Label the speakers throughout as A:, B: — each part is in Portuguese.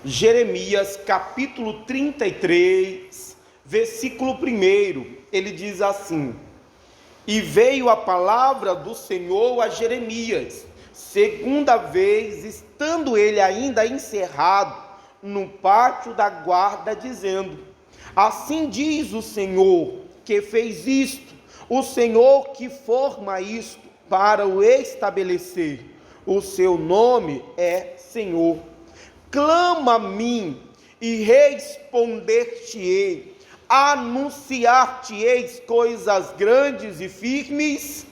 A: Jeremias capítulo 33, versículo 1, ele diz assim: E veio a palavra do Senhor a Jeremias, segunda vez, estando ele ainda encerrado no pátio da guarda, dizendo: Assim diz o Senhor que fez isto, o Senhor que forma isto para o estabelecer. O seu nome é Senhor. Clama a mim e responder-te-ei, anunciar-te-eis coisas grandes e firmes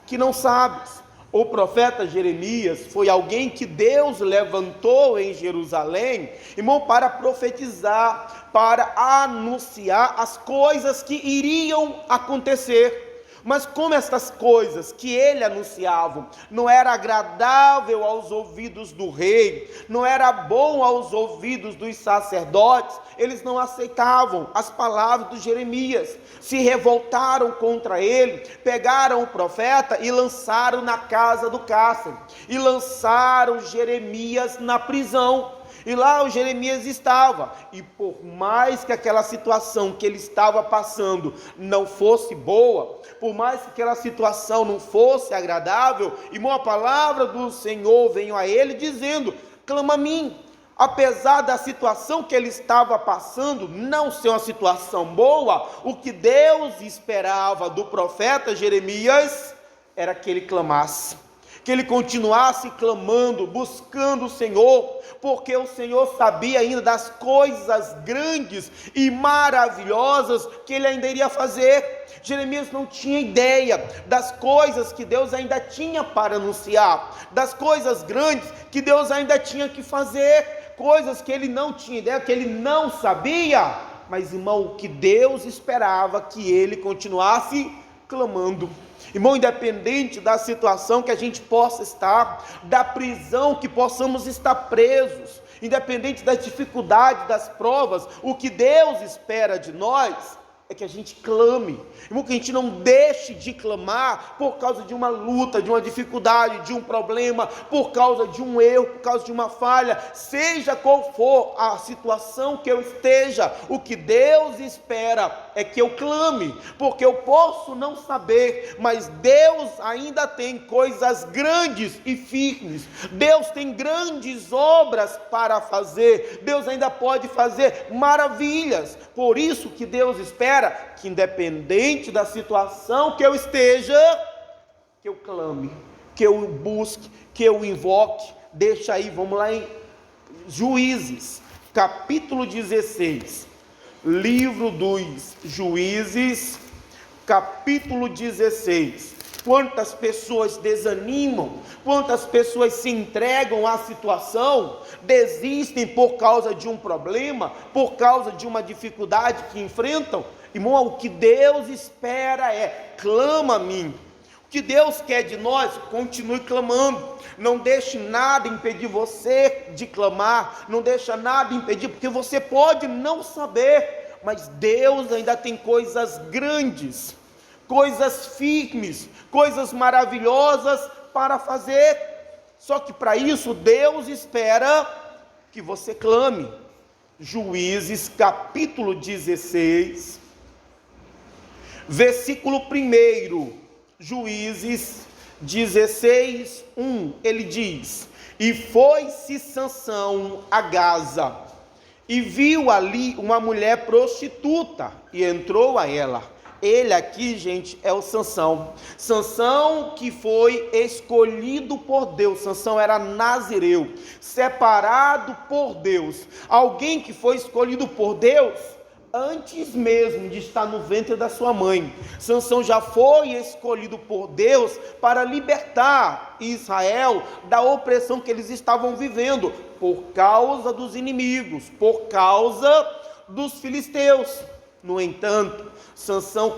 A: que não sabes. O profeta Jeremias foi alguém que Deus levantou em Jerusalém, irmão, para profetizar, para anunciar as coisas que iriam acontecer. Mas como estas coisas que ele anunciava não era agradável aos ouvidos do rei, não era bom aos ouvidos dos sacerdotes, eles não aceitavam as palavras de Jeremias, se revoltaram contra ele, pegaram o profeta e lançaram na casa do cárcere, e lançaram Jeremias na prisão. E lá o Jeremias estava, e por mais que aquela situação que ele estava passando não fosse boa, por mais que aquela situação não fosse agradável, irmão, a palavra do Senhor veio a ele dizendo: clama a mim. Apesar da situação que ele estava passando não ser uma situação boa, o que Deus esperava do profeta Jeremias era que ele clamasse, que ele continuasse clamando, buscando o Senhor, porque o Senhor sabia ainda das coisas grandes e maravilhosas que ele ainda iria fazer. Jeremias não tinha ideia das coisas que Deus ainda tinha para anunciar, das coisas grandes que Deus ainda tinha que fazer, coisas que ele não tinha ideia, que ele não sabia, mas, irmão, o que Deus esperava que ele continuasse clamando. Irmão, independente da situação que a gente possa estar, da prisão que possamos estar presos, independente das dificuldades, das provas, o que Deus espera de nós é que a gente clame, irmão, que a gente não deixe de clamar por causa de uma luta, de uma dificuldade, de um problema, por causa de um erro, por causa de uma falha, seja qual for a situação que eu esteja, o que Deus espera é que eu clame, porque eu posso não saber, mas Deus ainda tem coisas grandes e firmes, Deus tem grandes obras para fazer, Deus ainda pode fazer maravilhas. Por isso que Deus espera que, independente da situação que eu esteja, que eu clame, que eu busque, que eu invoque. Deixa aí, vamos lá em Juízes, capítulo 16, livro dos Juízes, capítulo 16. Quantas pessoas desanimam, quantas pessoas se entregam à situação, desistem por causa de um problema, por causa de uma dificuldade que enfrentam. Irmão, o que Deus espera é: clama a mim. O que Deus quer de nós, continue clamando, não deixe nada impedir você de clamar, não deixa nada impedir, porque você pode não saber, mas Deus ainda tem coisas grandes, coisas firmes, coisas maravilhosas para fazer. Só que para isso Deus espera que você clame. Juízes capítulo 16, versículo 1, Juízes 16, 1, ele diz: E foi-se Sansão a Gaza, e viu ali uma mulher prostituta, e entrou a ela. Ele aqui, gente, é o Sansão. Sansão que foi escolhido por Deus. Sansão era nazireu, separado por Deus. Alguém que foi escolhido por Deus antes mesmo de estar no ventre da sua mãe. Sansão já foi escolhido por Deus para libertar Israel da opressão que eles estavam vivendo, por causa dos inimigos, por causa dos filisteus. No entanto, Sansão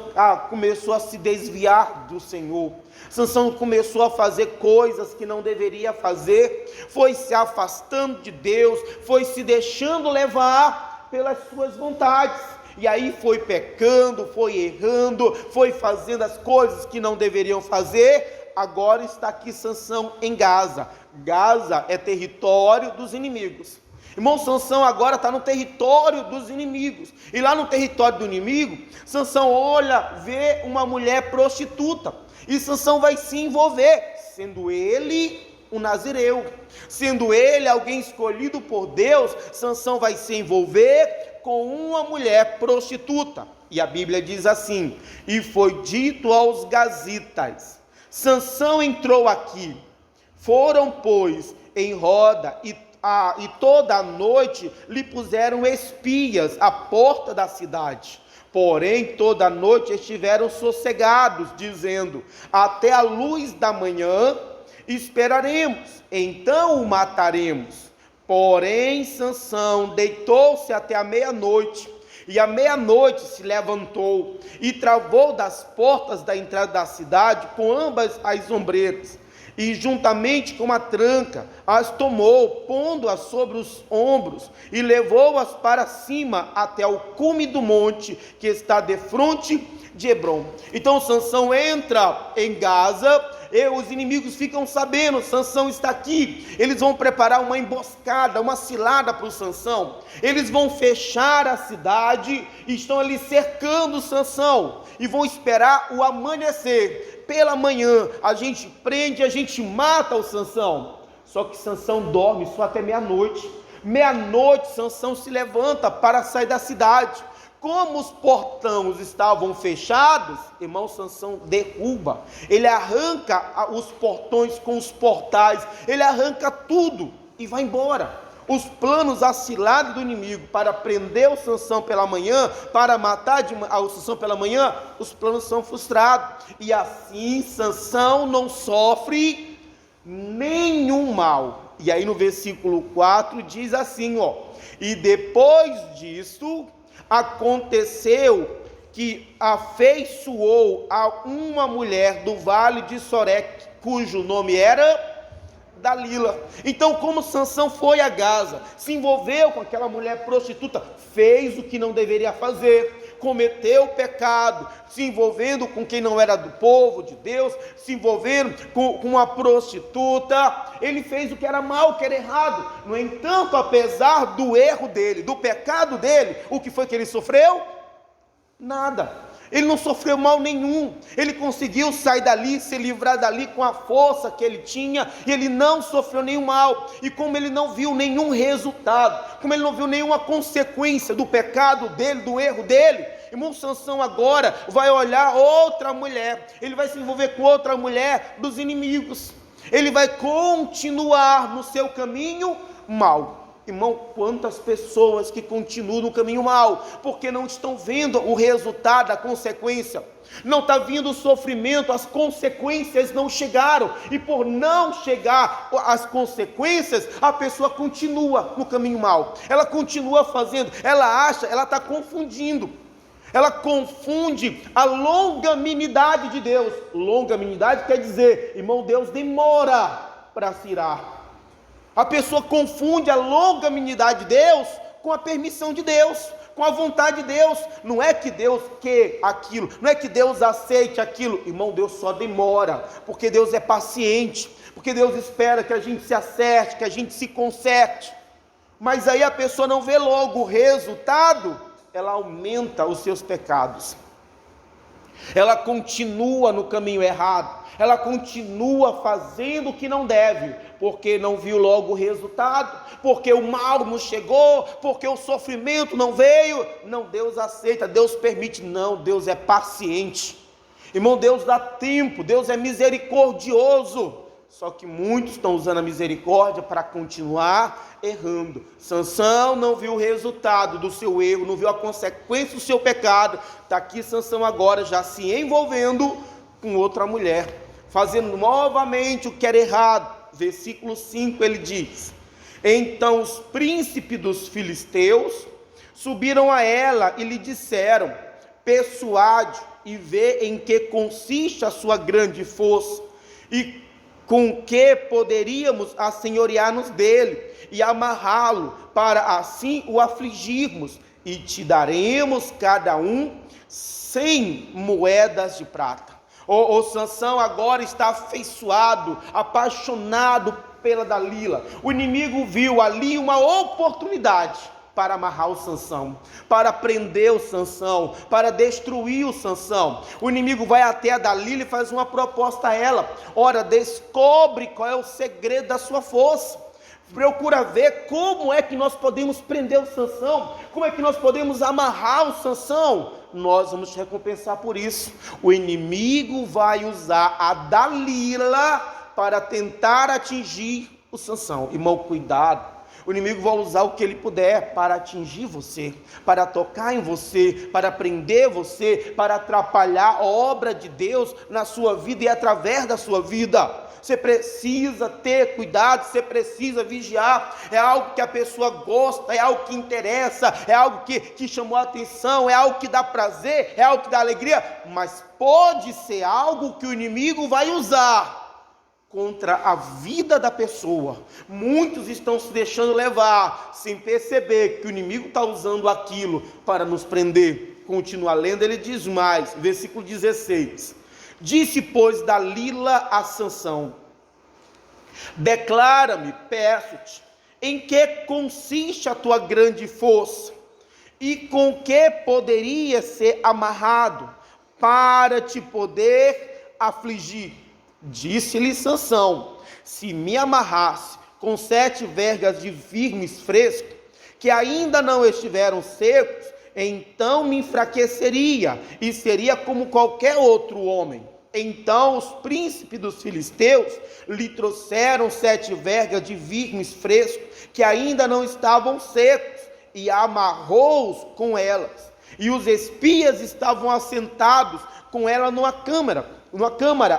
A: começou a se desviar do Senhor. Sansão começou a fazer coisas que não deveria fazer, foi se afastando de Deus, foi se deixando levar pelas suas vontades, e aí foi pecando, foi errando, foi fazendo as coisas que não deveriam fazer. Agora está aqui Sansão em Gaza. Gaza é território dos inimigos. Irmão, Sansão agora está no território dos inimigos, e lá no território do inimigo, Sansão olha, vê uma mulher prostituta, e Sansão vai se envolver, sendo ele um nazireu, sendo ele alguém escolhido por Deus. Sansão vai se envolver com uma mulher prostituta, e a Bíblia diz assim: e foi dito aos gazitas: Sansão entrou aqui. Foram, pois, em roda, e toda a noite lhe puseram espias à porta da cidade. Porém, toda a noite estiveram sossegados, dizendo: até a luz da manhã esperaremos, então o mataremos. Porém, Sansão deitou-se até a meia-noite, e à meia-noite se levantou e travou das portas da entrada da cidade com ambas as ombreiras, e juntamente com a tranca as tomou, pondo-as sobre os ombros, e levou-as para cima até o cume do monte que está defronte de Hebrom. Então Sansão entra em Gaza, e os inimigos ficam sabendo: Sansão está aqui. Eles vão preparar uma emboscada, uma cilada para o Sansão. Eles vão fechar a cidade, e estão ali cercando Sansão, e vão esperar o amanhecer. Pela manhã a gente prende, a gente mata o Sansão. Só que Sansão dorme só até meia-noite. Meia-noite Sansão se levanta para sair da cidade. Como os portões estavam fechados, irmão, Sansão derruba, ele arranca os portões com os portais, ele arranca tudo e vai embora. Os planos, a cilada do inimigo para prender o Sansão pela manhã, para matar o Sansão pela manhã, os planos são frustrados, e assim Sansão não sofre nenhum mal. E aí no versículo 4 diz assim, e depois disso aconteceu que afeiçoou a uma mulher do vale de Soreque, cujo nome era Dalila. Então, como Sansão foi a Gaza, se envolveu com aquela mulher prostituta, fez o que não deveria fazer, cometeu o pecado, se envolvendo com quem não era do povo de Deus, se envolvendo com uma prostituta, ele fez o que era mal, o que era errado. No entanto, apesar do erro dele, do pecado dele, o que foi que ele sofreu? Nada. Ele não sofreu mal nenhum, ele conseguiu sair dali, se livrar dali com a força que ele tinha, e ele não sofreu nenhum mal. E como ele não viu nenhum resultado, como ele não viu nenhuma consequência do pecado dele, do erro dele, irmão, Sansão agora vai olhar outra mulher, ele vai se envolver com outra mulher dos inimigos, ele vai continuar no seu caminho mal. Irmão, quantas pessoas que continuam no caminho mal, porque não estão vendo o resultado, a consequência, não está vindo o sofrimento, as consequências não chegaram, e por não chegar as consequências, a pessoa continua no caminho mal, ela continua fazendo, ela acha, ela está confundindo, ela confunde a longanimidade de Deus. Longanimidade quer dizer, irmão, Deus demora para se irar. A pessoa confunde a longanimidade de Deus com a permissão de Deus, com a vontade de Deus. Não é que Deus quer aquilo, não é que Deus aceite aquilo. Irmão, Deus só demora, porque Deus é paciente, porque Deus espera que a gente se acerte, que a gente se conserte. Mas aí a pessoa não vê logo o resultado, ela aumenta os seus pecados. Ela continua no caminho errado, ela continua fazendo o que não deve, porque não viu logo o resultado, porque o mal não chegou, porque o sofrimento não veio. Não, Deus aceita, Deus permite. Não, Deus é paciente. Irmão, Deus dá tempo, Deus é misericordioso. Só que muitos estão usando a misericórdia para continuar errando. Sansão não viu o resultado do seu erro, não viu a consequência do seu pecado. Está aqui Sansão agora já se envolvendo com outra mulher, fazendo novamente o que era errado. Versículo 5 ele diz: então os príncipes dos filisteus subiram a ela e lhe disseram: persuade e vê em que consiste a sua grande força, e com que poderíamos assenhorear-nos dele e amarrá-lo, para assim o afligirmos, e te daremos cada um 100 moedas de prata. O Sansão agora está afeiçoado, apaixonado pela Dalila. O inimigo viu ali uma oportunidade para amarrar o Sansão, para prender o Sansão, para destruir o Sansão. O inimigo vai até a Dalila e faz uma proposta a ela: ora, descobre qual é o segredo da sua força. Procura ver como é que nós podemos prender o Sansão, como é que nós podemos amarrar o Sansão. Nós vamos te recompensar por isso. O inimigo vai usar a Dalila para tentar atingir o Sansão. Irmão, cuidado. O inimigo vai usar o que ele puder para atingir você, para tocar em você, para prender você, para atrapalhar a obra de Deus na sua vida e através da sua vida. Você precisa ter cuidado, você precisa vigiar. É algo que a pessoa gosta, é algo que interessa, é algo que chamou a atenção, é algo que dá prazer, é algo que dá alegria, mas pode ser algo que o inimigo vai usar contra a vida da pessoa. Muitos estão se deixando levar, sem perceber que o inimigo está usando aquilo para nos prender. Continua lendo, ele diz mais, versículo 16: disse, pois, Dalila a Sansão: declara-me, peço-te, em que consiste a tua grande força, e com que poderia ser amarrado, para te poder afligir. Disse-lhe Sansão: se me amarrasse com 7 vergas de firmes frescos, que ainda não estiveram secos, então me enfraqueceria, e seria como qualquer outro homem. Então os príncipes dos filisteus lhe trouxeram 7 vergas de firmes frescos, que ainda não estavam secos, e amarrou-os com elas. E os espias estavam assentados com ela numa câmara.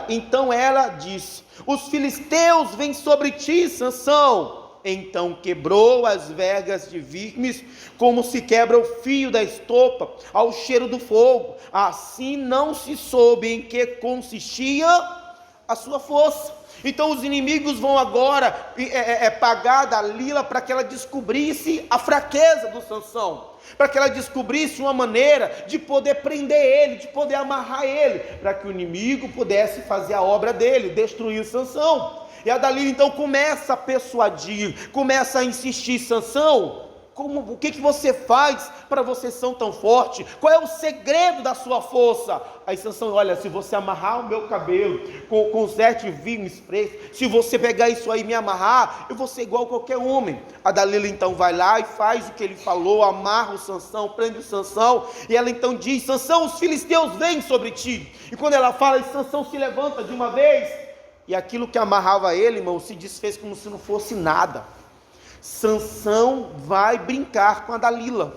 A: Então ela disse: os filisteus vêm sobre ti, Sansão. Então quebrou as vergas de firmes, como se quebra o fio da estopa ao cheiro do fogo. Assim não se soube em que consistia a sua força. Então os inimigos vão agora pagar a Dalila para que ela descobrisse a fraqueza do Sansão, para que ela descobrisse uma maneira de poder prender ele, de poder amarrar ele, para que o inimigo pudesse fazer a obra dele, destruir o Sansão. E a Dalila então começa a persuadir, começa a insistir: Sansão, o que você faz para você ser tão forte? Qual é o segredo da sua força? Aí Sansão: olha, se você amarrar o meu cabelo com 7 firmes frescos, se você pegar isso aí e me amarrar, eu vou ser igual a qualquer homem. A Dalila então vai lá e faz o que ele falou, amarra o Sansão, prende o Sansão, e ela então diz: Sansão, os filisteus vêm sobre ti. E quando ela fala, Sansão se levanta de uma vez, e aquilo que amarrava ele, irmão, se desfez como se não fosse nada. Sansão vai brincar com a Dalila.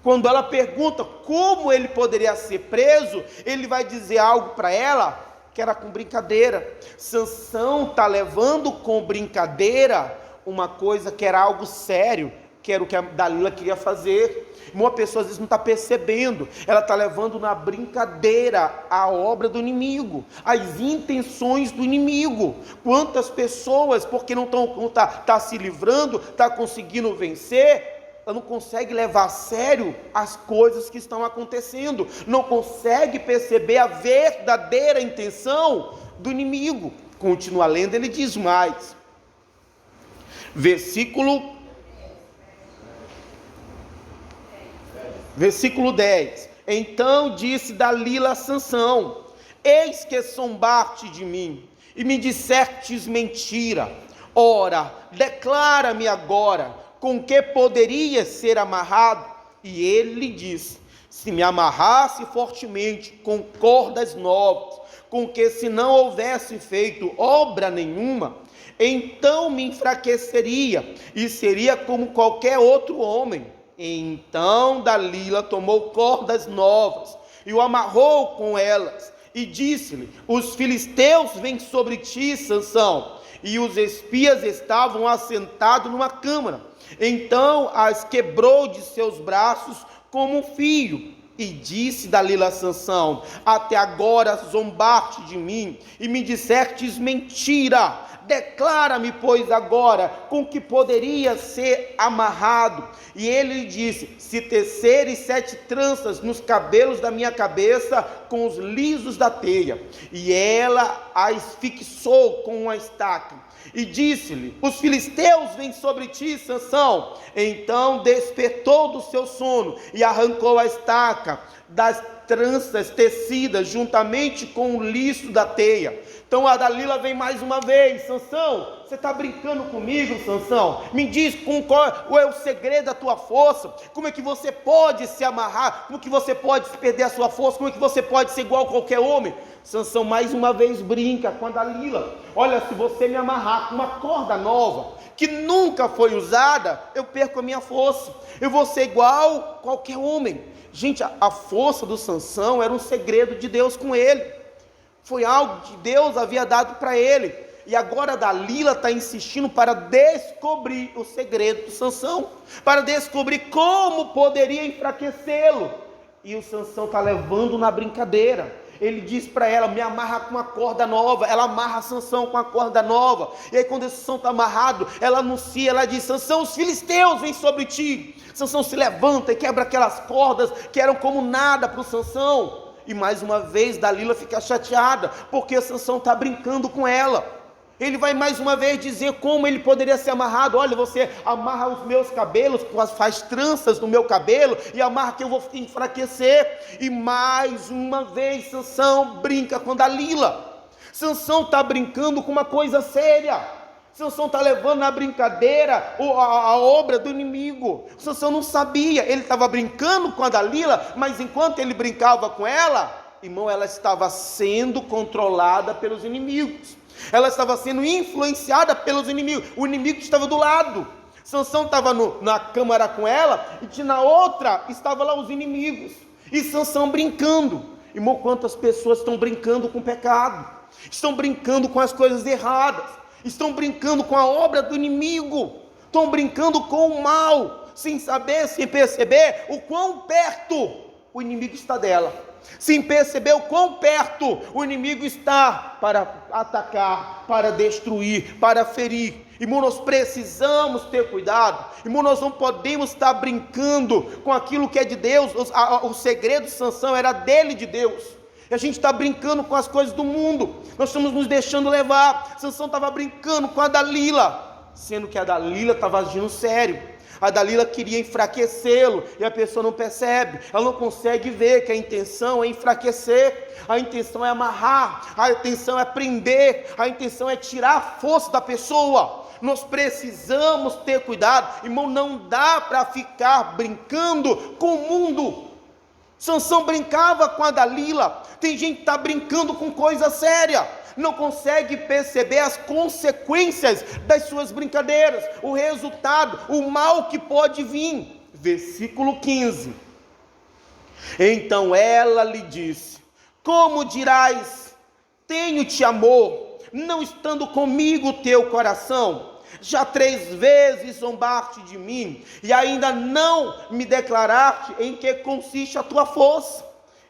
A: Quando ela pergunta como ele poderia ser preso, ele vai dizer algo para ela que era com brincadeira. Sansão está levando com brincadeira uma coisa que era algo sério, que era o que a Dalila queria fazer. Uma pessoa às vezes não está percebendo, ela está levando na brincadeira a obra do inimigo, as intenções do inimigo. Quantas pessoas, porque não está se livrando, está conseguindo vencer, ela não consegue levar a sério as coisas que estão acontecendo, não consegue perceber a verdadeira intenção do inimigo. Continua lendo, ele diz mais, versículo 10: então disse Dalila a Sansão: eis que zombaste de mim, e me dissestes mentira. Ora, declara-me agora, com que poderia ser amarrado? E ele lhe disse: se me amarrasse fortemente com cordas novas, com que se não houvesse feito obra nenhuma, então me enfraqueceria, e seria como qualquer outro homem. Então Dalila tomou cordas novas e o amarrou com elas, e disse-lhe: os filisteus vêm sobre ti, Sansão. E os espias estavam assentados numa câmara. Então as quebrou de seus braços como um fio. E disse Dalila a Sansão: até agora zombaste de mim, e me dissestes mentira. declara-me, pois, agora, com que poderia ser amarrado. E ele disse: se teceres 7 tranças nos cabelos da minha cabeça, com os lisos da teia. E ela as fixou com uma estaca. E disse-lhe: os filisteus vêm sobre ti, Sansão. Então despertou do seu sono e arrancou a estaca das tranças tecidas juntamente com o liço da teia. Então a Dalila vem mais uma vez: Sansão, você está brincando comigo, Sansão? Me diz qual é o segredo da tua força? Como é que você pode se amarrar? Como que você pode perder a sua força? Como é que você pode ser igual a qualquer homem? Sansão mais uma vez brinca com a Dalila: olha, se você me amarrar com uma corda nova, que nunca foi usada, eu perco a minha força, eu vou ser igual a qualquer homem. Gente, a força do Sansão era um segredo de Deus com ele, foi algo que Deus havia dado para ele, e agora a Dalila está insistindo para descobrir o segredo do Sansão, para descobrir como poderia enfraquecê-lo, e o Sansão está levando na brincadeira. Ele diz para ela: me amarra com uma corda nova. Ela amarra Sansão com a corda nova, e aí quando Sansão está amarrado, ela anuncia, ela diz: Sansão, os filisteus vêm sobre ti. Sansão se levanta e quebra aquelas cordas que eram como nada para o Sansão, e mais uma vez Dalila fica chateada, porque Sansão está brincando com ela. Ele vai mais uma vez dizer como ele poderia ser amarrado: olha, você amarra os meus cabelos, faz tranças no meu cabelo, e amarra que eu vou enfraquecer. E mais uma vez Sansão brinca com Dalila. Sansão está brincando com uma coisa séria. Sansão está levando na brincadeira a obra do inimigo. Sansão não sabia, ele estava brincando com a Dalila, mas enquanto ele brincava com ela, irmão, ela estava sendo controlada pelos inimigos. Ela estava sendo influenciada pelos inimigos. O inimigo estava do lado. Sansão estava na câmara com ela, e na outra estavam lá os inimigos. E Sansão brincando. Irmão, quantas pessoas estão brincando com o pecado, estão brincando com as coisas erradas, estão brincando com a obra do inimigo, estão brincando com o mal, sem saber, sem perceber o quão perto o inimigo está dela, sem perceber o quão perto o inimigo está para atacar, para destruir, para ferir. Irmão, nós precisamos ter cuidado. Irmão, nós não podemos estar brincando com aquilo que é de Deus. O segredo de Sansão era dele, de Deus, e a gente está brincando com as coisas do mundo. Nós estamos nos deixando levar. Sansão estava brincando com a Dalila, sendo que a Dalila estava agindo sério. A Dalila queria enfraquecê-lo, e a pessoa não percebe, ela não consegue ver que a intenção é enfraquecer, a intenção é amarrar, a intenção é prender, a intenção é tirar a força da pessoa. Nós precisamos ter cuidado, irmão, não dá para ficar brincando com o mundo. Sansão brincava com a Dalila. Tem gente que está brincando com coisa séria, não consegue perceber as consequências das suas brincadeiras, o resultado, o mal que pode vir. Versículo 15: então ela lhe disse: como dirás, tenho-te amor, não estando comigo o teu coração? Já 3 vezes zombaste de mim, e ainda não me declaraste em que consiste a tua força.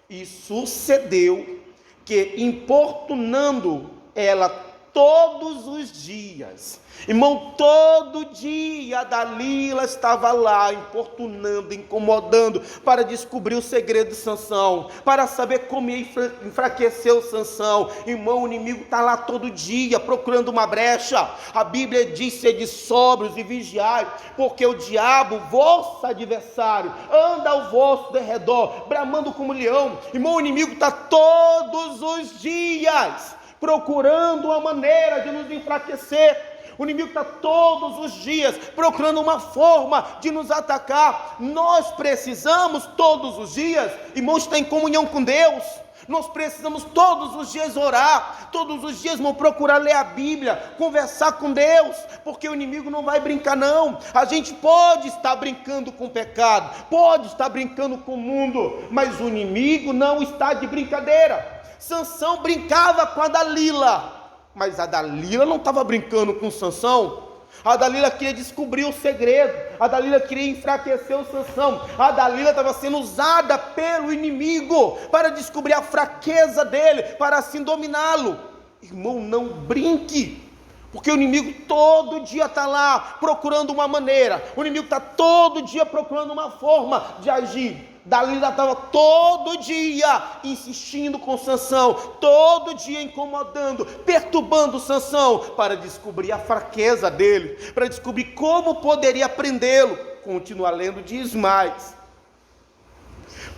A: E sucedeu que, importunando ela todos os dias, irmão, todo dia a Dalila estava lá importunando, incomodando, para descobrir o segredo de Sansão, para saber como ia enfraquecer o Sansão. Irmão, o inimigo está lá todo dia procurando uma brecha. A Bíblia diz: sede sóbrios e vigiai, porque o diabo, vosso adversário, anda ao vosso derredor, bramando como leão. Irmão, o inimigo está todos os dias procurando uma maneira de nos enfraquecer. O inimigo está todos os dias procurando uma forma de nos atacar. Nós precisamos todos os dias, irmãos, estar em comunhão com Deus. Nós precisamos todos os dias orar, todos os dias, irmão, procurar ler a Bíblia, conversar com Deus, porque o inimigo não vai brincar não. A gente pode estar brincando com o pecado, pode estar brincando com o mundo, mas o inimigo não está de brincadeira. Sansão brincava com a Dalila, mas a Dalila não estava brincando com Sansão. A Dalila queria descobrir o segredo, a Dalila queria enfraquecer o Sansão. A Dalila estava sendo usada pelo inimigo para descobrir a fraqueza dele, para assim dominá-lo. Irmão, não brinque. Porque o inimigo todo dia está lá procurando uma maneira, o inimigo está todo dia procurando uma forma de agir. Dalila estava todo dia insistindo com Sansão, todo dia incomodando, perturbando Sansão, para descobrir a fraqueza dele, para descobrir como poderia prendê-lo. Continua lendo, diz mais: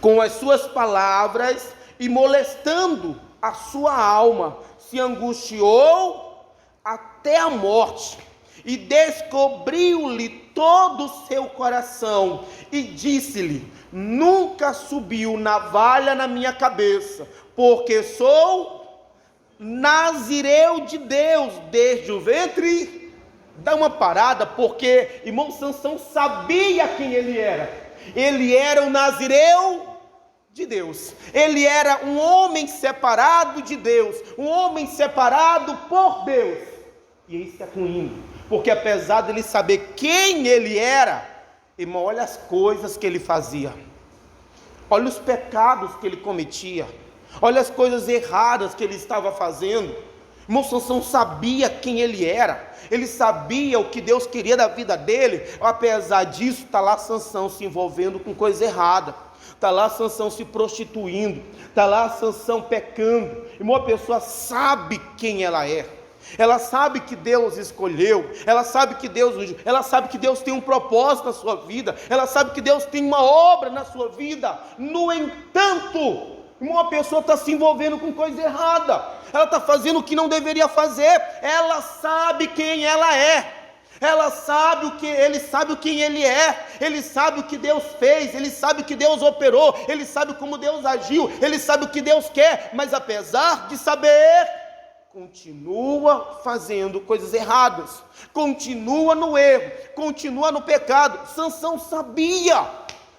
A: com as suas palavras e molestando a sua alma, se angustiou até a morte, e descobriu-lhe todo o seu coração, e disse-lhe: nunca subiu navalha na minha cabeça, porque sou nazireu de Deus desde o ventre. Dá uma parada, porque irmão, Sansão sabia quem ele era o nazireu de Deus, ele era um homem separado de Deus, um homem separado por Deus. E isso é ruim, porque apesar de ele saber quem ele era, irmão, olha as coisas que ele fazia, olha os pecados que ele cometia, olha as coisas erradas que ele estava fazendo. Irmão, Sansão sabia quem ele era, ele sabia o que Deus queria da vida dele. Apesar disso, está lá Sansão se envolvendo com coisa errada, está lá Sansão se prostituindo, está lá Sansão pecando. Irmão, a pessoa sabe quem ela é, ela sabe que Deus escolheu, ela sabe que Deus ungiu, ela sabe que Deus tem um propósito na sua vida, ela sabe que Deus tem uma obra na sua vida. No entanto, uma pessoa está se envolvendo com coisa errada, ela está fazendo o que não deveria fazer. Ela sabe quem ela é, ela sabe o que ele sabe, quem ele é, ele sabe o que Deus fez, ele sabe o que Deus operou, ele sabe como Deus agiu, ele sabe o que Deus quer, mas apesar de saber, continua fazendo coisas erradas, continua no erro, continua no pecado. Sansão sabia.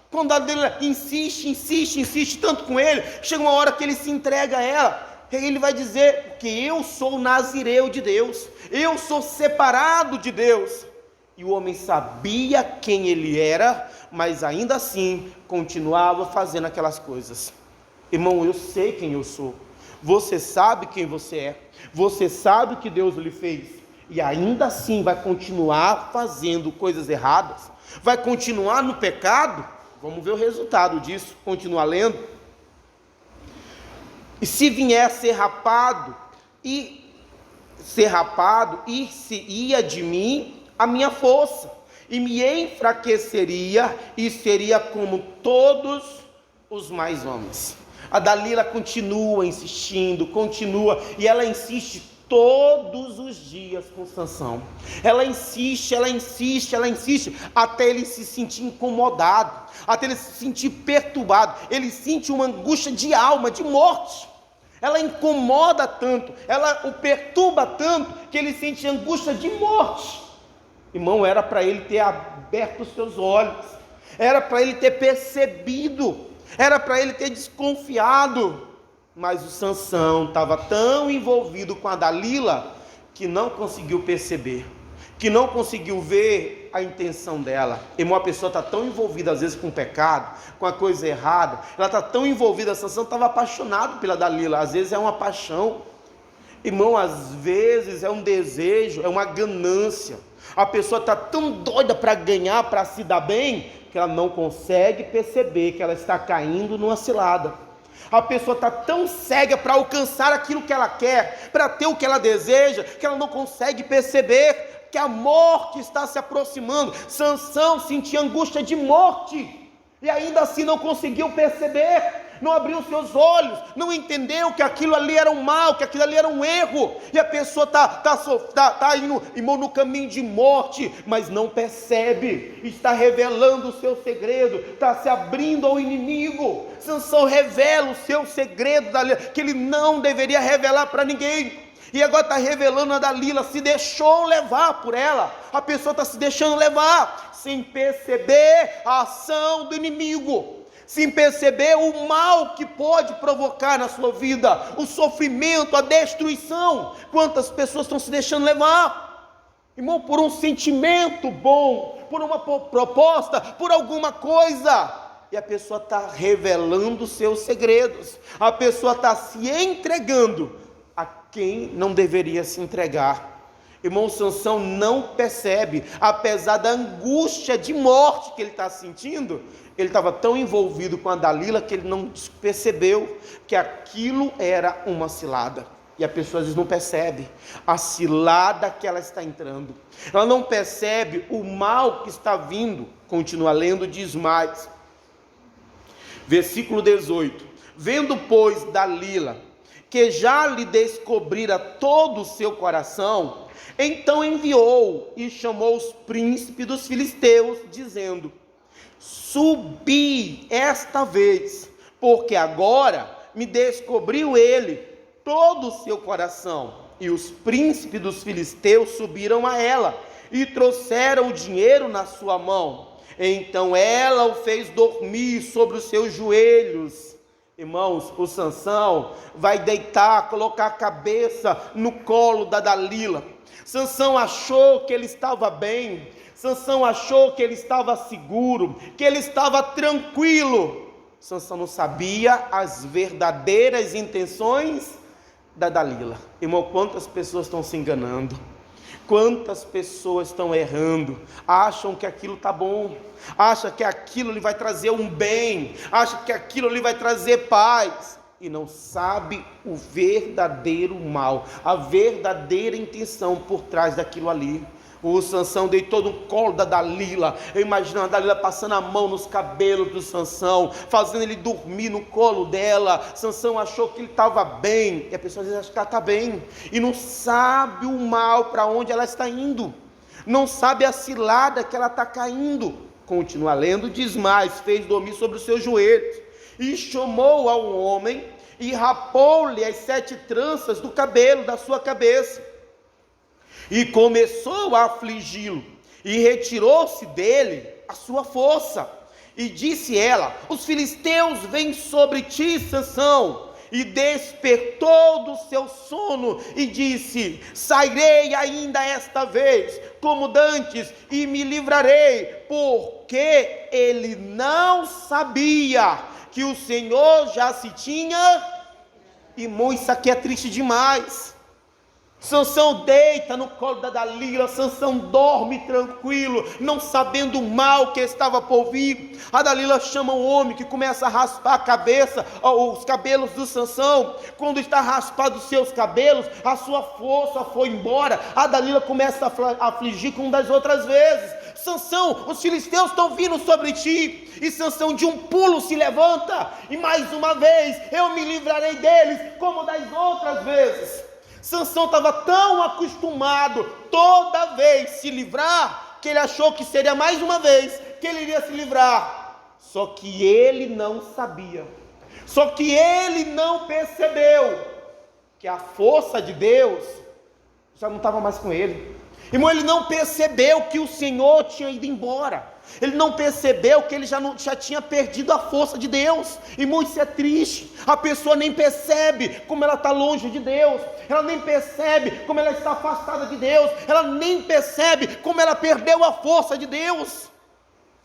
A: Quando a Dalila insiste tanto com ele, chega uma hora que ele se entrega a ela, ele vai dizer que eu sou nazireu de Deus, eu sou separado de Deus. E o homem sabia quem ele era, mas ainda assim continuava fazendo aquelas coisas. Irmão, eu sei quem eu sou, você sabe quem você é, você sabe o que Deus lhe fez, e ainda assim vai continuar fazendo coisas erradas, vai continuar no pecado. Vamos ver o resultado disso, continua lendo. E se vier a ser rapado, e se ia de mim a minha força, e me enfraqueceria, e seria como todos os mais homens. A Dalila continua insistindo, e ela insiste todos os dias com Sansão. Ela insiste, até ele se sentir incomodado, até ele se sentir perturbado, ele sente uma angústia de alma, de morte. Ela incomoda tanto, ela o perturba tanto, que ele sente angústia de morte. Irmão, era para ele ter aberto os seus olhos, era para ele ter percebido, era para ele ter desconfiado, mas o Sansão estava tão envolvido com a Dalila, que não conseguiu perceber, que não conseguiu ver a intenção dela. Irmão, a pessoa está tão envolvida às vezes com o pecado, com a coisa errada, ela está tão envolvida. Sansão estava apaixonado pela Dalila, às vezes é uma paixão, irmão, às vezes é um desejo, é uma ganância. A pessoa está tão doida para ganhar, para se dar bem, que ela não consegue perceber que ela está caindo numa cilada. A pessoa está tão cega para alcançar aquilo que ela quer, para ter o que ela deseja, que ela não consegue perceber que a morte está se aproximando. Sansão sentia angústia de morte, e ainda assim não conseguiu perceber, não abriu seus olhos, não entendeu que aquilo ali era um mal, que aquilo ali era um erro, e a pessoa está indo, irmão, no caminho de morte, mas não percebe, está revelando o seu segredo, está se abrindo ao inimigo. Sansão revela o seu segredo, que ele não deveria revelar para ninguém, e agora está revelando a Dalila, se deixou levar por ela. A pessoa está se deixando levar, sem perceber a ação do inimigo, sem perceber o mal que pode provocar na sua vida, o sofrimento, a destruição. Quantas pessoas estão se deixando levar, irmão, por um sentimento bom, por uma proposta, por alguma coisa, e a pessoa está revelando os seus segredos, a pessoa está se entregando a quem não deveria se entregar. Irmão, Sansão não percebe, apesar da angústia de morte que ele está sentindo, ele estava tão envolvido com a Dalila que ele não percebeu que aquilo era uma cilada. E a pessoa às vezes não percebe a cilada que ela está entrando, ela não percebe o mal que está vindo. Continua lendo, diz mais, versículo 18: vendo, pois, Dalila, que já lhe descobrira todo o seu coração, então enviou e chamou os príncipes dos filisteus, dizendo: subi esta vez, porque agora me descobriu ele todo o seu coração. E os príncipes dos filisteus subiram a ela e trouxeram o dinheiro na sua mão. Então ela o fez dormir sobre os seus joelhos. Irmãos, o Sansão vai deitar, colocar a cabeça no colo da Dalila. Sansão achou que ele estava bem, Sansão achou que ele estava seguro, que ele estava tranquilo. Sansão não sabia as verdadeiras intenções da Dalila. Irmão, quantas pessoas estão se enganando, quantas pessoas estão errando, acham que aquilo está bom, acham que aquilo lhe vai trazer um bem, acham que aquilo lhe vai trazer paz, e não sabe o verdadeiro mal, a verdadeira intenção por trás daquilo ali. O Sansão deitou no colo da Dalila. Eu imagino a Dalila passando a mão nos cabelos do Sansão, fazendo ele dormir no colo dela. Sansão achou que ele estava bem, e a pessoa às vezes acha que ela está bem, e não sabe o mal para onde ela está indo, não sabe a cilada que ela está caindo. Continua lendo, diz mais: fez dormir sobre os seus joelhos, e chamou ao homem, e rapou-lhe as 7 tranças do cabelo da sua cabeça, e começou a afligi-lo, e retirou-se dele a sua força. E disse ela: os filisteus vêm sobre ti, Sansão. E despertou do seu sono, e disse: sairei ainda esta vez, como dantes, e me livrarei, porque ele não sabia que o Senhor já se tinha. Irmão, isso aqui é triste demais. Sansão deita no colo da Dalila, Sansão dorme tranquilo, não sabendo o mal que estava por vir. A Dalila chama o homem, que começa a raspar a cabeça, os cabelos do Sansão. Quando está raspado os seus cabelos, a sua força foi embora. A Dalila começa a afligir como das outras vezes: Sansão, os filisteus estão vindo sobre ti. E Sansão de um pulo se levanta, e mais uma vez: eu me livrarei deles, como das outras vezes. Sansão estava tão acostumado toda vez se livrar, que ele achou que seria mais uma vez que ele iria se livrar. Só que ele não sabia, só que ele não percebeu que a força de Deus já não estava mais com ele. Irmão, ele não percebeu que o Senhor tinha ido embora. Ele não percebeu que ele já tinha perdido a força de Deus. Irmão, isso é triste. A pessoa nem percebe como ela está longe de Deus, ela nem percebe como ela está afastada de Deus, ela nem percebe como ela perdeu a força de Deus.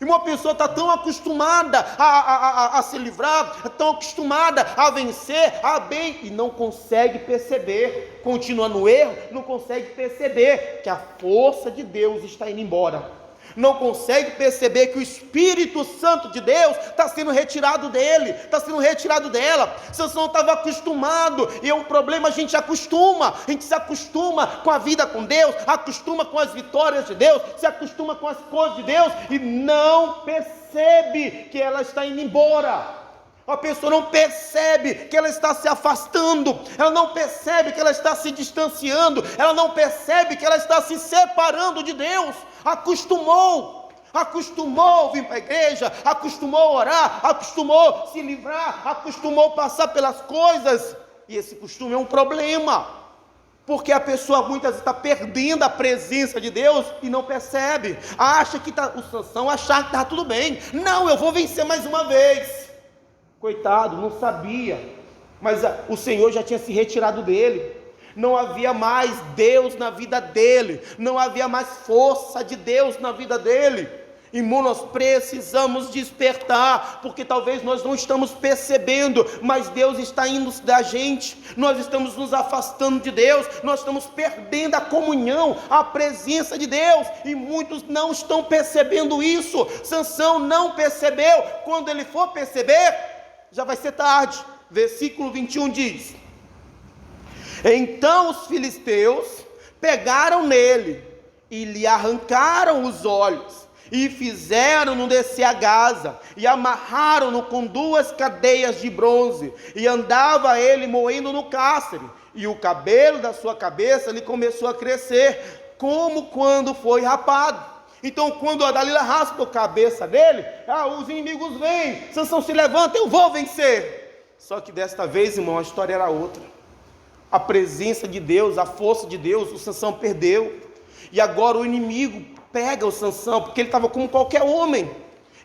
A: E uma pessoa está tão acostumada a se livrar, tão acostumada a vencer, a bem, e não consegue perceber, continua no erro, não consegue perceber que a força de Deus está indo embora. Não consegue perceber que o Espírito Santo de Deus está sendo retirado dele, está sendo retirado dela. Sansão estava acostumado, e é um problema: a gente se acostuma com a vida com Deus, acostuma com as vitórias de Deus, se acostuma com as coisas de Deus, e não percebe que ela está indo embora. A pessoa não percebe que ela está se afastando, ela não percebe que ela está se distanciando, ela não percebe que ela está se separando de Deus. Acostumou a vir para a igreja, acostumou a orar, acostumou se livrar, acostumou passar pelas coisas, e esse costume é um problema, porque a pessoa muitas vezes está perdendo a presença de Deus e não percebe. Acha que o Sansão achava que está tudo bem, não, eu vou vencer mais uma vez. Coitado, não sabia, mas o Senhor já tinha se retirado dele. Não havia mais Deus na vida dele, não havia mais força de Deus na vida dele. Irmão, nós precisamos despertar, porque talvez nós não estamos percebendo, mas Deus está indo da gente, nós estamos nos afastando de Deus, nós estamos perdendo a comunhão, a presença de Deus, e muitos não estão percebendo isso. Sansão não percebeu, quando ele for perceber, já vai ser tarde. Versículo 21 diz: então os filisteus pegaram nele, e lhe arrancaram os olhos, e fizeram-no descer a Gaza, e amarraram-no com 2 cadeias de bronze, e andava ele moendo no cárcere, e o cabelo da sua cabeça lhe começou a crescer, como quando foi rapado. Então, quando a Dalila raspa a cabeça dele, os inimigos vêm, Sansão se levanta, eu vou vencer. Só que desta vez, irmão, a história era outra. A presença de Deus, a força de Deus, o Sansão perdeu, e agora o inimigo pega o Sansão, porque ele estava como qualquer homem,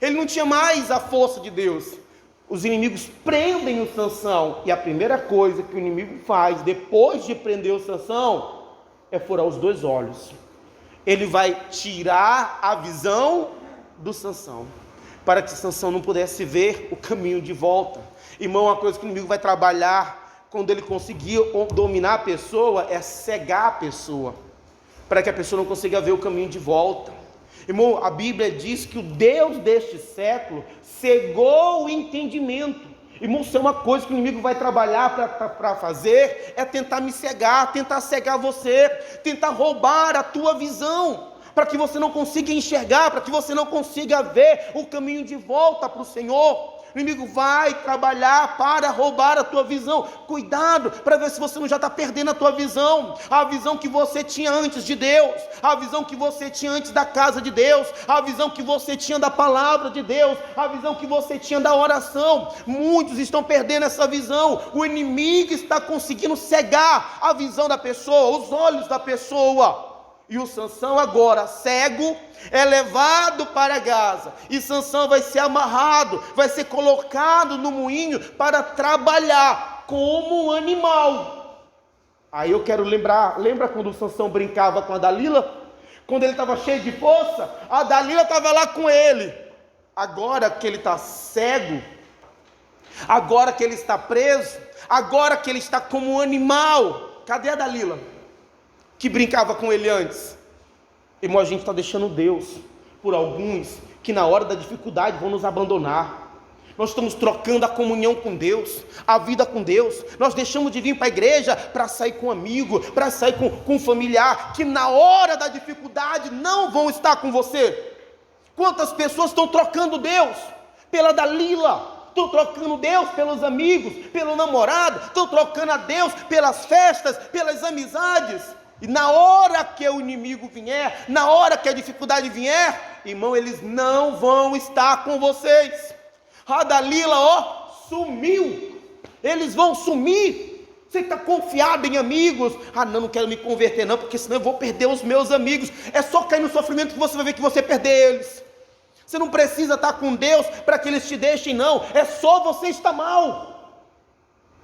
A: ele não tinha mais a força de Deus. Os inimigos prendem o Sansão, e a primeira coisa que o inimigo faz, depois de prender o Sansão, é furar os 2 olhos. Ele vai tirar a visão do Sansão, para que Sansão não pudesse ver o caminho de volta. Irmão, uma coisa que o inimigo vai trabalhar, quando ele conseguir dominar a pessoa, é cegar a pessoa, para que a pessoa não consiga ver o caminho de volta. Irmão, a Bíblia diz que o Deus deste século cegou o entendimento. Irmão, isso é uma coisa que o inimigo vai trabalhar para fazer, é tentar me cegar, tentar cegar você, tentar roubar a tua visão, para que você não consiga enxergar, para que você não consiga ver o caminho de volta para o Senhor. O inimigo vai trabalhar para roubar a tua visão. Cuidado para ver se você não já está perdendo a tua visão, a visão que você tinha antes de Deus, a visão que você tinha antes da casa de Deus, a visão que você tinha da palavra de Deus, a visão que você tinha da oração. Muitos estão perdendo essa visão. O inimigo está conseguindo cegar a visão da pessoa, os olhos da pessoa. E o Sansão agora, cego, é levado para Gaza, e Sansão vai ser amarrado, vai ser colocado no moinho para trabalhar como um animal. Aí eu quero lembra quando o Sansão brincava com a Dalila? Quando ele estava cheio de força, a Dalila estava lá com ele. Agora que ele está cego, agora que ele está preso, agora que ele está como um animal, cadê a Dalila que brincava com ele antes? Irmão, a gente está deixando Deus por alguns que na hora da dificuldade vão nos abandonar. Nós estamos trocando a comunhão com Deus, a vida com Deus. Nós deixamos de vir para a igreja para sair com um amigo, para sair com um familiar, que na hora da dificuldade não vão estar com você. Quantas pessoas estão trocando Deus pela Dalila? Estão trocando Deus pelos amigos, pelo namorado, estão trocando a Deus pelas festas, pelas amizades. E na hora que o inimigo vier, na hora que a dificuldade vier, irmão, eles não vão estar com vocês. A Dalila, sumiu. Eles vão sumir. Você está confiado em amigos? Não quero me converter não, porque senão eu vou perder os meus amigos. É só cair no sofrimento que você vai ver que você perder eles. Você não precisa estar com Deus para que eles te deixem não. É só você estar mal.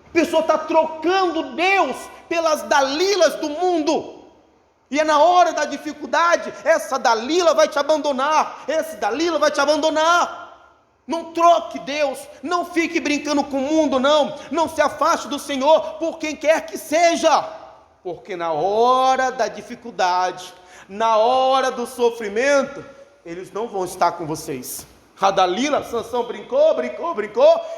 A: A pessoa está trocando Deus pelas Dalilas do mundo, e é na hora da dificuldade, essa Dalila vai te abandonar, esse Dalila vai te abandonar. Não troque Deus, não fique brincando com o mundo não se afaste do Senhor por quem quer que seja, porque na hora da dificuldade, na hora do sofrimento, eles não vão estar com vocês. A Dalila, Sansão brincou,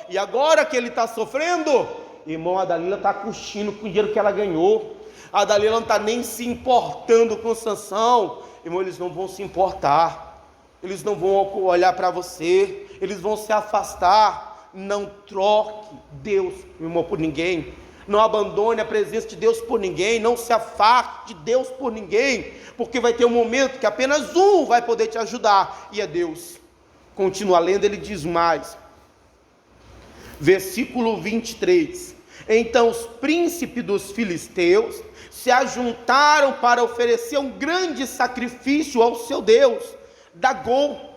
A: e agora que ele está sofrendo, irmão, a Dalila está curtindo com o dinheiro que ela ganhou. A Dalila não está nem se importando com Sansão. Irmão, eles não vão se importar. Eles não vão olhar para você. Eles vão se afastar. Não troque Deus, irmão, por ninguém. Não abandone a presença de Deus por ninguém. Não se afaste de Deus por ninguém. Porque vai ter um momento que apenas um vai poder te ajudar, e é Deus. Continua lendo, ele diz mais. Versículo 23. Então os príncipes dos filisteus se ajuntaram para oferecer um grande sacrifício ao seu Deus, Dagom,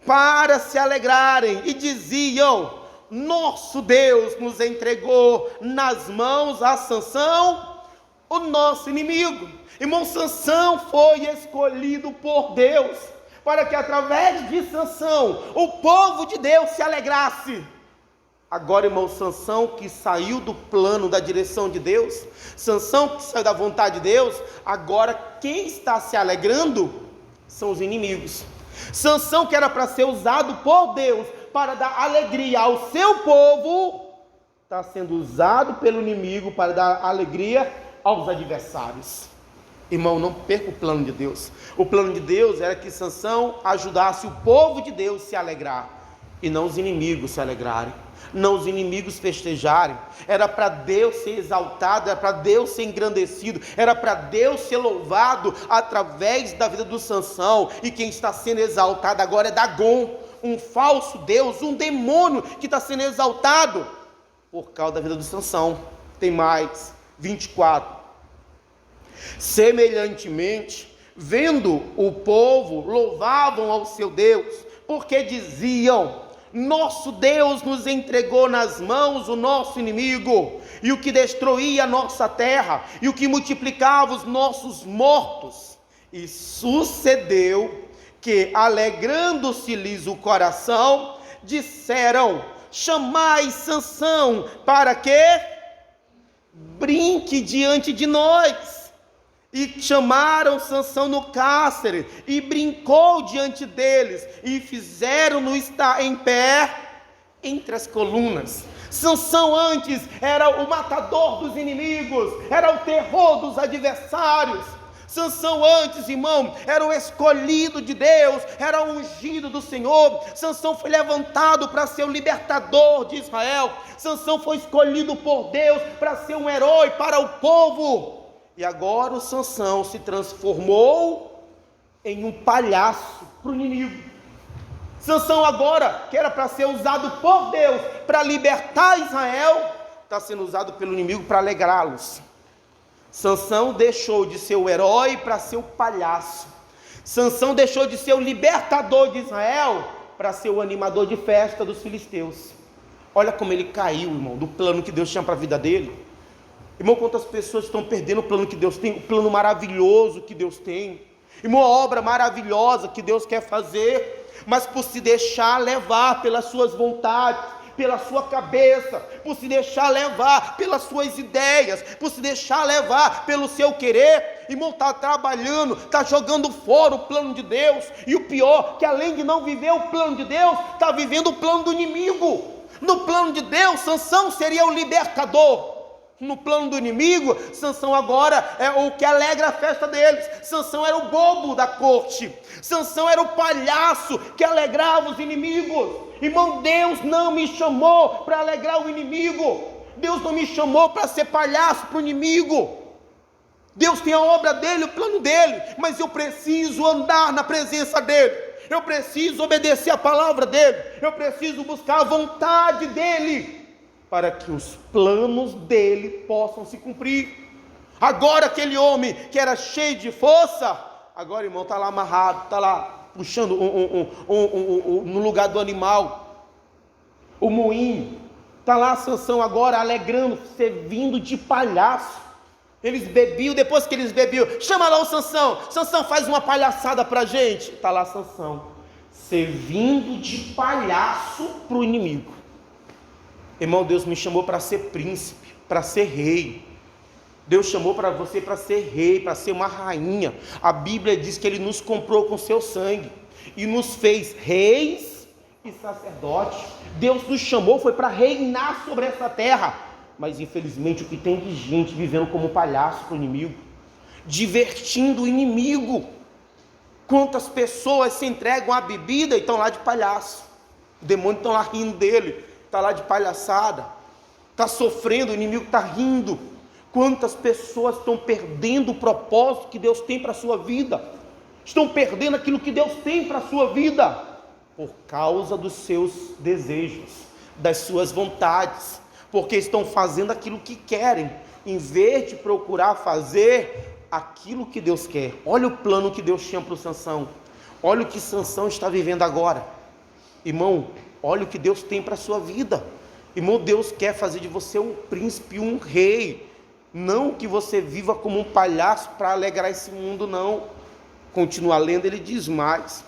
A: para se alegrarem, e diziam: nosso Deus nos entregou nas mãos a Sansão, o nosso inimigo. Irmão, Sansão foi escolhido por Deus para que através de Sansão, o povo de Deus se alegrasse. Agora, irmão, Sansão que saiu do plano, da direção de Deus, Sansão que saiu da vontade de Deus, agora quem está se alegrando são os inimigos. Sansão, que era para ser usado por Deus para dar alegria ao seu povo, está sendo usado pelo inimigo para dar alegria aos adversários. Irmão, não perca o plano de Deus. O plano de Deus era que Sansão ajudasse o povo de Deus a se alegrar, e não os inimigos se alegrarem, não os inimigos festejarem. Era para Deus ser exaltado, era para Deus ser engrandecido, era para Deus ser louvado através da vida do Sansão. E quem está sendo exaltado agora é Dagon, um falso Deus, um demônio que está sendo exaltado por causa da vida do Sansão. Tem mais, 24. Semelhantemente, vendo o povo, louvavam ao seu Deus, porque diziam: nosso Deus nos entregou nas mãos o nosso inimigo, e o que destruía a nossa terra, e o que multiplicava os nossos mortos. E sucedeu que, alegrando-se-lhes o coração, disseram: chamai Sansão para que brinque diante de nós. E chamaram Sansão no cárcere, e brincou diante deles, e fizeram-no estar em pé entre as colunas. Sansão antes era o matador dos inimigos, era o terror dos adversários. Sansão antes, irmão, era o escolhido de Deus, era o ungido do Senhor. Sansão foi levantado para ser o libertador de Israel. Sansão foi escolhido por Deus para ser um herói para o povo. E agora o Sansão se transformou em um palhaço para o inimigo. Sansão agora, que era para ser usado por Deus para libertar Israel, está sendo usado pelo inimigo para alegrá-los. Sansão deixou de ser o herói para ser o palhaço. Sansão deixou de ser o libertador de Israel para ser o animador de festa dos filisteus. Olha como ele caiu, irmão, do plano que Deus tinha para a vida dele. Irmão, quantas pessoas estão perdendo o plano que Deus tem, o plano maravilhoso que Deus tem. Irmão, a obra maravilhosa que Deus quer fazer, mas por se deixar levar pelas suas vontades, pela sua cabeça, por se deixar levar pelas suas ideias, por se deixar levar pelo seu querer, irmão, está trabalhando, está jogando fora o plano de Deus. E o pior, que além de não viver o plano de Deus, está vivendo o plano do inimigo. No plano de Deus, Sansão seria o libertador. No plano do inimigo, Sansão agora é o que alegra a festa deles. Sansão era o bobo da corte. Sansão era o palhaço que alegrava os inimigos. Irmão, Deus não me chamou para alegrar o inimigo. Deus não me chamou para ser palhaço para o inimigo. Deus tem a obra dele, o plano dele, mas eu preciso andar na presença dele. Eu preciso obedecer a palavra dele. Eu preciso buscar a vontade dele, para que os planos dele possam se cumprir. Agora aquele homem que era cheio de força, agora, irmão, está lá amarrado, está lá puxando no lugar do animal, o moinho. Está lá Sansão agora alegrando, servindo de palhaço. Eles bebiam, depois que eles bebiam, chama lá o Sansão. Sansão, faz uma palhaçada para a gente. Está lá Sansão, servindo de palhaço para o inimigo. Irmão, Deus me chamou para ser príncipe, para ser rei. Deus chamou para você para ser rei, para ser uma rainha. A Bíblia diz que Ele nos comprou com seu sangue e nos fez reis e sacerdotes. Deus nos chamou, foi para reinar sobre essa terra. Mas infelizmente o que tem de gente vivendo como palhaço para o inimigo, divertindo o inimigo. Quantas pessoas se entregam à bebida e estão lá de palhaço. O demônio está lá rindo dele. Está lá de palhaçada, está sofrendo, o inimigo está rindo. Quantas pessoas estão perdendo o propósito que Deus tem para a sua vida, estão perdendo aquilo que Deus tem para a sua vida, por causa dos seus desejos, das suas vontades, porque estão fazendo aquilo que querem, em vez de procurar fazer aquilo que Deus quer. Olha o plano que Deus tinha para o Sansão, olha o que Sansão está vivendo agora. Irmão, olha o que Deus tem para a sua vida. Irmão, Deus quer fazer de você um príncipe, um rei. Não que você viva como um palhaço para alegrar esse mundo, não. Continua lendo, ele diz mais.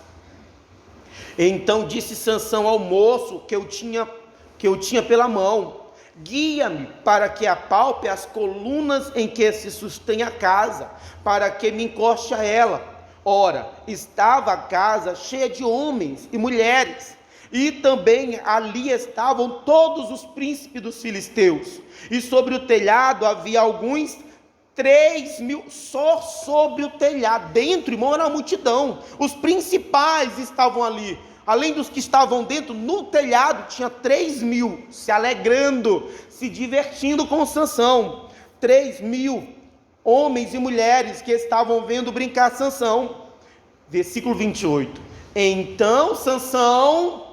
A: Então disse Sansão ao moço que eu tinha pela mão: guia-me para que apalpe as colunas em que se sustém a casa, para que me encoste a ela. Ora, estava a casa cheia de homens e mulheres, e também ali estavam todos os príncipes dos filisteus, e sobre o telhado havia alguns 3.000, só sobre o telhado. Dentro, irmão, era uma multidão. Os principais estavam ali. Além dos que estavam dentro, no telhado tinha 3.000, se alegrando, se divertindo com Sansão. 3.000 homens e mulheres que estavam vendo brincar Sansão. Versículo 28. Então Sansão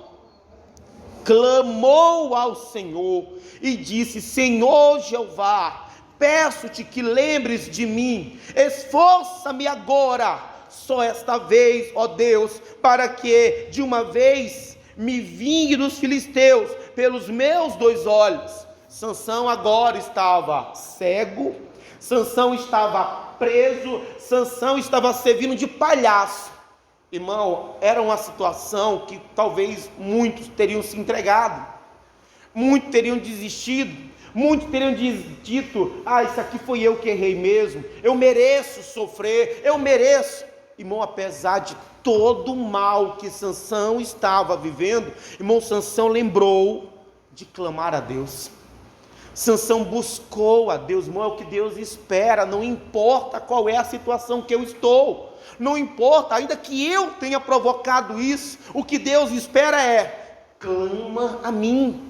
A: clamou ao Senhor e disse: Senhor Jeová, peço-te que lembres de mim, esforça-me agora, só esta vez, ó Deus, para que de uma vez me vingue dos filisteus pelos meus 2 olhos. Sansão agora estava cego, Sansão estava preso, Sansão estava servindo de palhaço. Irmão, era uma situação que talvez muitos teriam se entregado, muitos teriam desistido, muitos teriam dito: isso aqui foi eu que errei mesmo, eu mereço sofrer, eu mereço. Irmão, apesar de todo o mal que Sansão estava vivendo, irmão, Sansão lembrou de clamar a Deus. Sansão buscou a Deus. Irmão, é o que Deus espera, não importa qual é a situação que eu estou, não importa, ainda que eu tenha provocado isso, o que Deus espera é: clama a mim.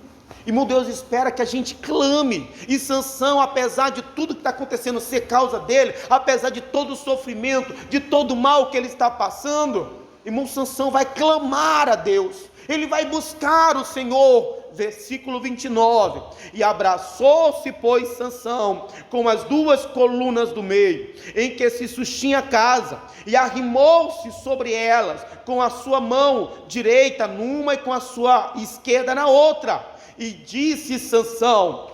A: Irmão, Deus espera que a gente clame. E Sansão, apesar de tudo que está acontecendo ser causa dele, apesar de todo o sofrimento, de todo o mal que ele está passando, irmão, Sansão vai clamar a Deus, ele vai buscar o Senhor. Versículo 29. E abraçou-se, pois, Sansão com as 2 colunas do meio, em que se sustinha a casa, e arrimou-se sobre elas, com a sua mão direita numa e com a sua esquerda na outra. E disse Sansão: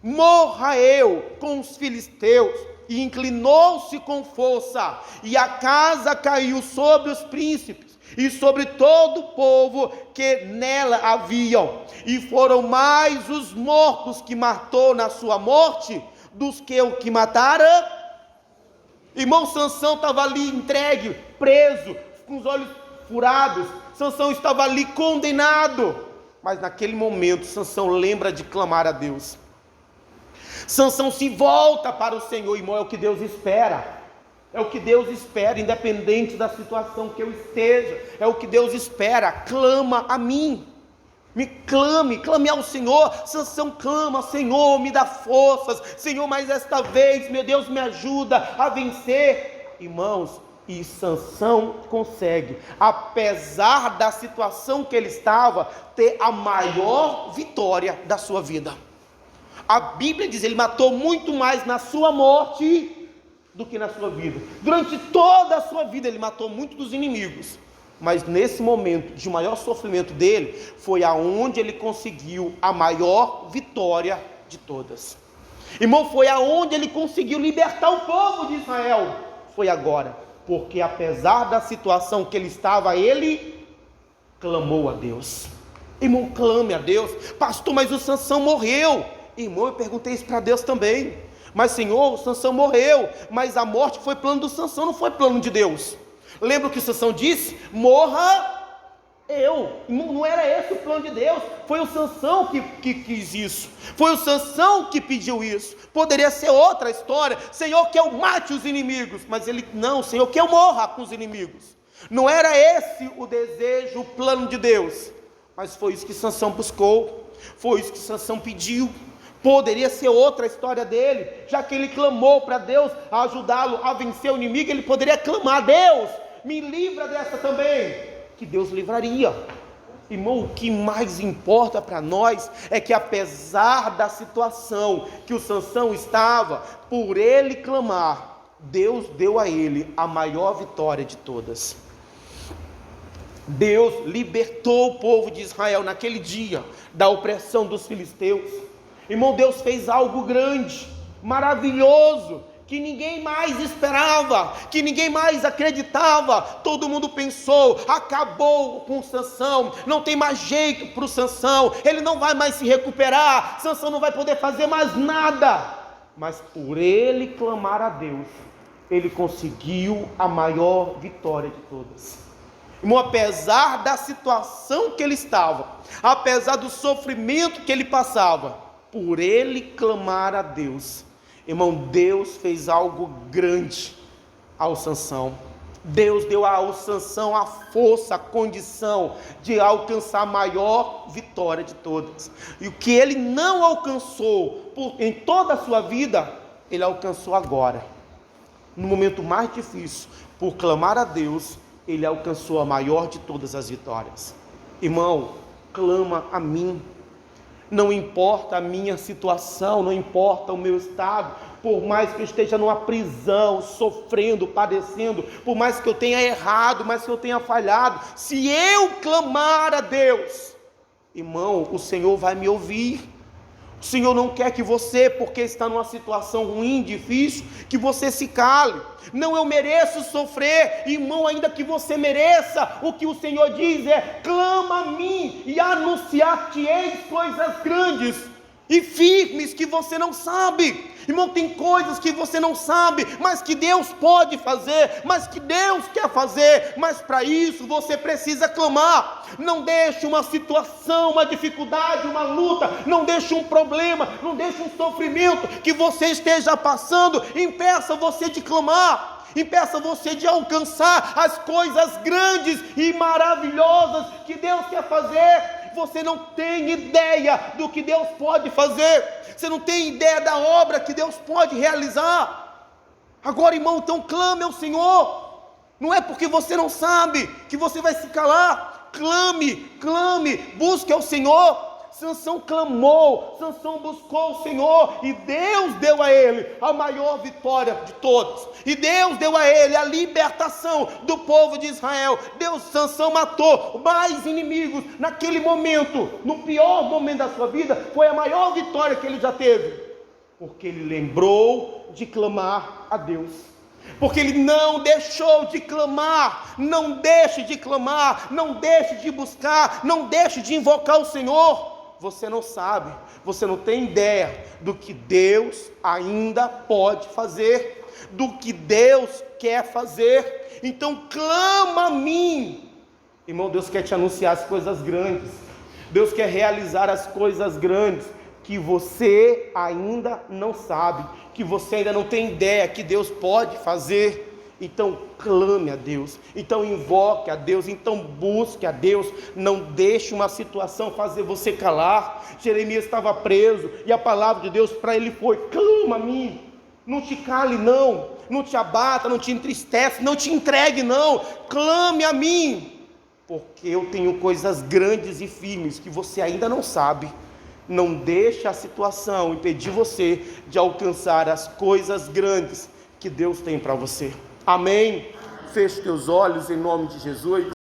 A: morra eu com os filisteus. E inclinou-se com força, e a casa caiu sobre os príncipes e sobre todo o povo que nela haviam, e foram mais os mortos que matou na sua morte dos que o que matara. Irmão, Sansão estava ali entregue, preso, com os olhos furados. Sansão estava ali condenado, mas naquele momento Sansão lembra de clamar a Deus. Sansão se volta para o Senhor. Irmão, é o que Deus espera, é o que Deus espera, independente da situação que eu esteja, é o que Deus espera. Clama a mim, clame ao Senhor. Sansão clama: Senhor, me dá forças, Senhor, mas esta vez, meu Deus, me ajuda a vencer. Irmãos, e Sansão consegue, apesar da situação que ele estava, ter a maior vitória da sua vida. A Bíblia diz: ele matou muito mais na sua morte do que na sua vida. Durante toda a sua vida ele matou muito dos inimigos, mas nesse momento de maior sofrimento dele, foi aonde ele conseguiu a maior vitória de todas. Irmão, foi aonde ele conseguiu libertar o povo de Israel. Foi agora, porque apesar da situação que ele estava, ele clamou a Deus. Irmão, clame a Deus. Pastor, mas o Sansão morreu. Irmão, eu perguntei isso para Deus também. Mas Senhor, o Sansão morreu, mas a morte foi plano do Sansão, não foi plano de Deus. Lembra o que o Sansão disse? Morra eu. Não era esse o plano de Deus. Foi o Sansão que quis isso, foi o Sansão que pediu isso. Poderia ser outra história: Senhor, que eu mate os inimigos. Mas ele: não, Senhor, que eu morra com os inimigos. Não era esse o desejo, o plano de Deus. Mas foi isso que Sansão buscou, foi isso que Sansão pediu. Poderia ser outra história dele, já que ele clamou para Deus ajudá-lo a vencer o inimigo. Ele poderia clamar: Deus, me livra dessa também, que Deus livraria. Irmão, o que mais importa para nós é que, apesar da situação que o Sansão estava, por ele clamar, Deus deu a ele a maior vitória de todas. Deus libertou o povo de Israel naquele dia da opressão dos filisteus. Irmão, Deus fez algo grande, maravilhoso, que ninguém mais esperava, que ninguém mais acreditava. Todo mundo pensou: acabou com Sansão, não tem mais jeito para o Sansão, ele não vai mais se recuperar, Sansão não vai poder fazer mais nada. Mas por ele clamar a Deus, ele conseguiu a maior vitória de todas. Irmão, apesar da situação que ele estava, apesar do sofrimento que ele passava, por ele clamar a Deus, irmão, Deus fez algo grande ao Sansão. Deus deu ao Sansão a força, a condição de alcançar a maior vitória de todas. E o que ele não alcançou em toda a sua vida, ele alcançou agora. No momento mais difícil, por clamar a Deus, ele alcançou a maior de todas as vitórias. Irmão, clama a mim. Não importa a minha situação, não importa o meu estado, por mais que eu esteja numa prisão, sofrendo, padecendo, por mais que eu tenha errado, mais que eu tenha falhado, se eu clamar a Deus, irmão, o Senhor vai me ouvir. O Senhor não quer que você, porque está numa situação ruim, difícil, que você se cale. Não, eu mereço sofrer, irmão, ainda que você mereça, o que o Senhor diz é: clama a mim e anunciar-te-eis coisas grandes e firmes que você não sabe. Irmão, tem coisas que você não sabe, mas que Deus pode fazer, mas que Deus quer fazer, mas para isso você precisa clamar. Não deixe uma situação, uma dificuldade, uma luta, não deixe um problema, não deixe um sofrimento que você esteja passando, impeça você de clamar, impeça você de alcançar as coisas grandes e maravilhosas que Deus quer fazer. Você não tem ideia do que Deus pode fazer, você não tem ideia da obra que Deus pode realizar. Agora, irmão, então clame ao Senhor. Não é porque você não sabe que você vai se calar. Clame, busque ao Senhor. Sansão clamou, Sansão buscou o Senhor, e Deus deu a ele a maior vitória de todos, e Deus deu a ele a libertação do povo de Israel. Sansão matou mais inimigos naquele momento, no pior momento da sua vida, foi a maior vitória que ele já teve, porque ele lembrou de clamar a Deus. Porque ele não deixou de clamar. Não deixe de clamar, não deixe de buscar, não deixe de invocar o Senhor. Você não sabe, você não tem ideia do que Deus ainda pode fazer, do que Deus quer fazer. Então clama a mim. Irmão, Deus quer te anunciar as coisas grandes, Deus quer realizar as coisas grandes que você ainda não sabe, que você ainda não tem ideia que Deus pode fazer. Então clame a Deus, então invoque a Deus, então busque a Deus. Não deixe uma situação fazer você calar. Jeremias estava preso, e a palavra de Deus para ele foi: clama a mim. Não te cale não, não te abata, não te entristece, não te entregue não, clame a mim, porque eu tenho coisas grandes e firmes que você ainda não sabe. Não deixe a situação impedir você de alcançar as coisas grandes que Deus tem para você. Amém? Feche teus olhos em nome de Jesus.